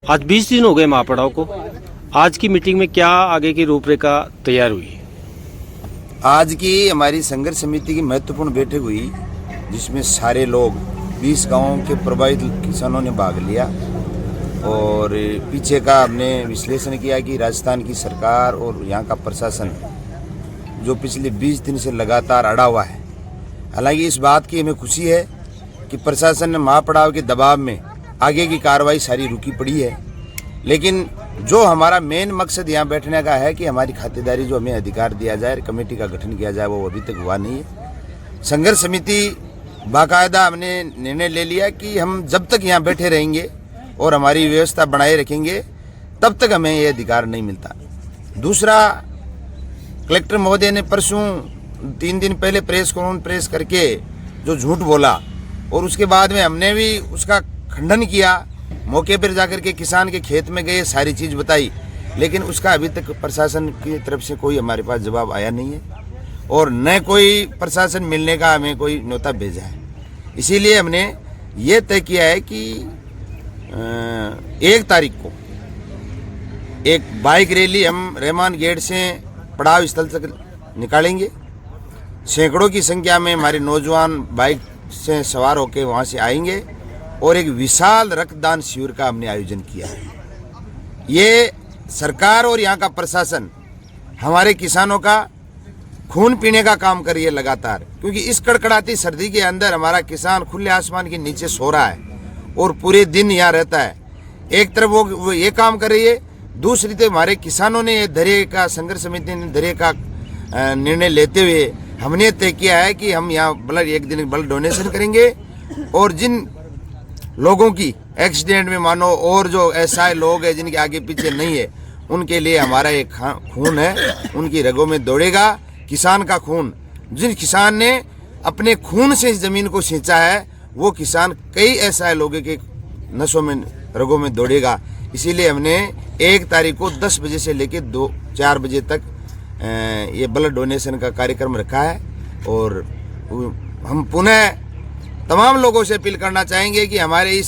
आज 20 दिन हो गए महापड़ाव को। आज की मीटिंग में क्या आगे की रूपरेखा तैयार हुई? आज की हमारी संघर्ष समिति की महत्वपूर्ण बैठक हुई, जिसमें सारे लोग 20 गांवों के प्रभावित किसानों ने भाग लिया और पीछे का हमने विश्लेषण किया कि राजस्थान की सरकार और यहाँ का प्रशासन जो पिछले 20 दिन से लगातार अड़ा हुआ है। हालांकि इस बात की हमें खुशी है कि प्रशासन ने महापड़ाव के दबाव में आगे की कार्रवाई सारी रुकी पड़ी है, लेकिन जो हमारा मेन मकसद यहाँ बैठने का है कि हमारी खातेदारी जो हमें अधिकार दिया जाए, कमेटी का गठन किया जाए, वो अभी तक हुआ नहीं है। संघर्ष समिति बाकायदा हमने निर्णय ले लिया कि हम जब तक यहाँ बैठे रहेंगे और हमारी व्यवस्था बनाए रखेंगे तब तक हमें ये अधिकार नहीं मिलता। दूसरा, कलेक्टर महोदय ने परसों 3 दिन पहले प्रेस करके जो झूठ बोला और उसके बाद में हमने भी उसका खंडन किया, मौके पर जाकर के किसान के खेत में गए, सारी चीज़ बताई, लेकिन उसका अभी तक प्रशासन की तरफ से कोई हमारे पास जवाब आया नहीं है और न कोई प्रशासन मिलने का हमें कोई न्योता भेजा है। इसीलिए हमने ये तय किया है कि 1 तारीख को एक बाइक रैली हम रहमान गेट से पड़ाव स्थल तक निकालेंगे। सैकड़ों की संख्या में हमारे नौजवान बाइक से सवार होकर वहाँ से आएंगे और एक विशाल रक्तदान शिविर का हमने आयोजन किया है। ये सरकार और यहाँ का प्रशासन हमारे किसानों का खून पीने का काम कर रही है लगातार, क्योंकि इस कड़कड़ाती सर्दी के अंदर हमारा किसान खुले आसमान के नीचे सो रहा है और पूरे दिन यहाँ रहता है। एक तरफ वो ये काम कर रही है, दूसरी तरफ हमारे किसानों ने ये धैर्य का, संघर्ष समिति ने धैर्य का निर्णय लेते हुए हमने तय किया है कि हम यहाँ ब्लड, एक दिन ब्लड डोनेशन करेंगे और जिन लोगों की एक्सीडेंट में मानो और जो ऐसा लोग हैं जिनके आगे पीछे नहीं है, उनके लिए हमारा एक खून है, उनकी रगों में दौड़ेगा किसान का खून। जिन किसान ने अपने खून से इस जमीन को सींचा है, वो किसान कई ऐसा लोगों के नसों में, रगों में दौड़ेगा। इसीलिए हमने 1 तारीख को 10 बजे से लेकर 4 बजे तक ये ब्लड डोनेशन का कार्यक्रम रखा है और हम पुनः तमाम लोगों से अपील करना चाहेंगे कि हमारे इस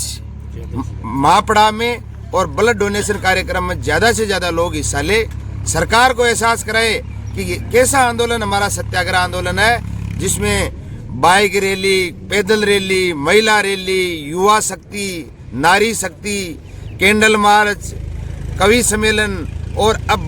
महापड़ाव में और ब्लड डोनेशन कार्यक्रम में ज़्यादा से ज़्यादा लोग हिस्सा ले, सरकार को एहसास कराए कि कैसा आंदोलन हमारा सत्याग्रह आंदोलन है, जिसमें बाइक रैली, पैदल रैली, महिला रैली, युवा शक्ति, नारी शक्ति, कैंडल मार्च, कवि सम्मेलन और अब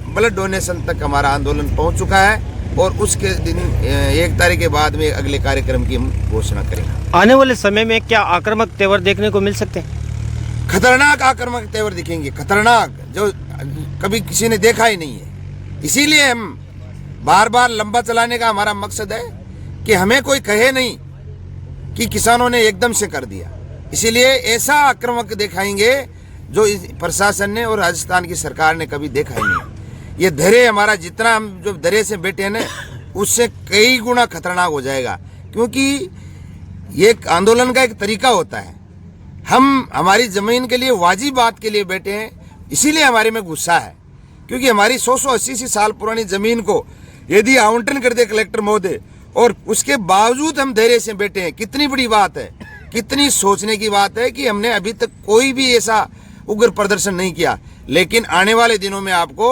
ब्लड डोनेशन तक हमारा आंदोलन पहुंच चुका है और उसके दिन 1 तारीख के बाद में अगले कार्यक्रम की हम घोषणा करेंगे। आने वाले समय में क्या आक्रामक तेवर देखने को मिल सकते हैं? खतरनाक आक्रामक तेवर दिखेंगे, खतरनाक, जो कभी किसी ने देखा ही नहीं है। इसीलिए हम बार बार लंबा चलाने का हमारा मकसद है कि हमें कोई कहे नहीं कि किसानों ने एकदम से कर दिया। इसीलिए ऐसा आक्रामक दिखाएंगे जो प्रशासन ने और राजस्थान की सरकार ने कभी देखा ही नहीं। ये धैर्य हमारा, जितना हम जो धैर्य से बैठे हैं ना, उससे कई गुना खतरनाक हो जाएगा, क्योंकि ये आंदोलन का एक तरीका होता है। हम हमारी जमीन के लिए, वाजिब बात के लिए बैठे हैं, इसीलिए हमारे में गुस्सा है, क्योंकि हमारी 100-180 साल पुरानी जमीन को यदि आवंटन कर दे कलेक्टर महोदय और उसके बावजूद हम धैर्य से बैठे हैं, कितनी बड़ी बात है, कितनी सोचने की बात है कि हमने अभी तक कोई भी ऐसा उग्र प्रदर्शन नहीं किया। लेकिन आने वाले दिनों में आपको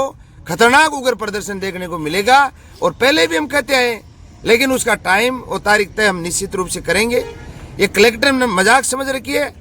खतरनाक उग्र प्रदर्शन देखने को मिलेगा और पहले भी हम कहते आए, लेकिन उसका टाइम और तारीख तय हम निश्चित रूप से करेंगे। ये कलेक्टर ने मजाक समझ रखी है,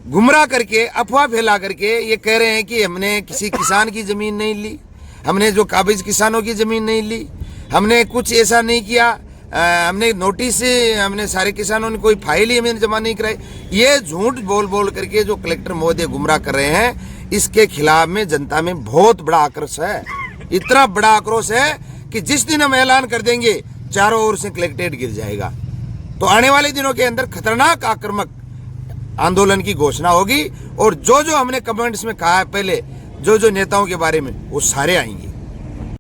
गुमराह करके, अफवाह फैला करके ये कह रहे हैं कि हमने किसी किसान की ज़मीन नहीं ली, हमने जो काबिज किसानों की ज़मीन नहीं ली, हमने कुछ ऐसा नहीं किया, हमने नोटिस, हमने सारे किसानों ने कोई फाइल ही हमें जमा नहीं कराई। ये झूठ बोल करके जो कलेक्टर महोदय गुमराह कर रहे हैं, इसके खिलाफ में जनता में बहुत बड़ा आक्रोश है। इतना बड़ा आक्रोश है कि जिस दिन हम ऐलान कर देंगे, चारों ओर से कलेक्ट्रेट गिर जाएगा। तो आने वाले दिनों के अंदर खतरनाक आक्रामक आंदोलन की घोषणा होगी और जो हमने कमेंट्स में कहा है पहले, जो नेताओं के बारे में, वो सारे आएंगे।